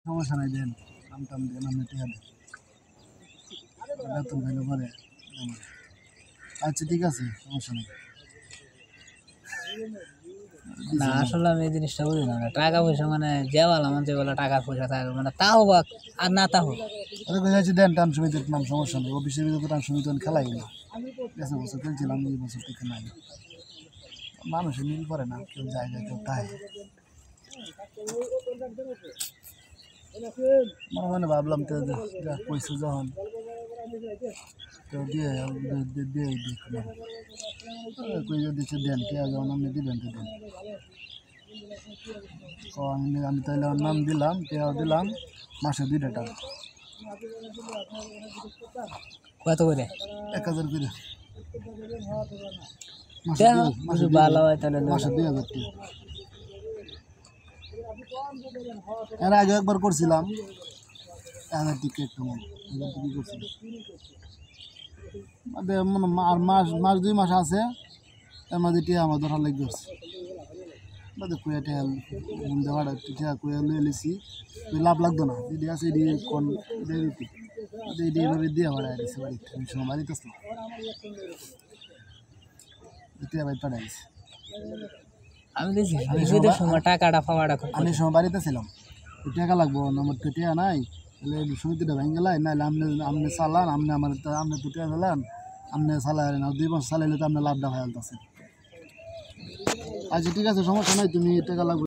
সমস্যা নাই দেন কাম টাম দেন আমি টিকা দেন বেতন পাইলে পরে আচ্ছা ঠিক আছে সমস্যা নেই না আসলে আমি এই জিনিসটা বুঝি না টাকা পয়সা মানে যেওয়ালা মানে যেগুলো টাকা পয়সা থাকে মানে তাও বা আর না তা হোক আরে বুঝাচ্ছি দেন টান সমিতি নাম সমস্যা নেই অফিসের ভিতরে টান সমিতি খেলাই না গেছে বছর খেলছিলাম এই বছর থেকে নাই মানুষের মিল করে না কেউ যায় যায় কেউ তাই মনে মনে ভাবলাম তো পয়সা যখন তো দিয়ে দিয়ে দেখলাম কই দিচ্ছে দেন কে যখন আপনি দিবেন তো দেন তো আমি তাহলে ওর নাম দিলাম টেয়াও দিলাম মাসে 2 টাকা কত করে 1000 করে মাসে ভালো হয় তাহলে মাসে 2000 টাকা এর আগে একবার করছিলাম 1000 টিকিট কেমন এবার কি করছিলাম মাস 2 মাস আছে এর মধ্যে টিয়া আমার ধরা লেগে গেছে বাদে কুয়া টিয়া দেওয়াটা টিয়া কুয়া লয়ে লিছি লাভ লাগতো না যদি আছে এটি কোন দিতে এটি এভাবে দিয়ে বাড়াই দিছে বাড়িতে আমি সময় বাড়িতে আসলাম টিয়া বাড়ি পাঠাইছি আমি দেখছি নিজেদের সময় টাকাটা পাওয়াটা খুব আমি সময় বাড়িতে ছিলাম টাকা লাগবো আমার তো টিয়া নাই তাহলে সমিতিটা ভেঙে গেলাই নাহলে আপনি চালান আপনি আমার আপনি তো টিয়া চালান আপনি চালাই না 2 মাস চালাইলে তো আপনার লাভটা হয়ে আসতেছে আচ্ছা ঠিক আছে সমস্যা নাই তুমি টাকা লাগবে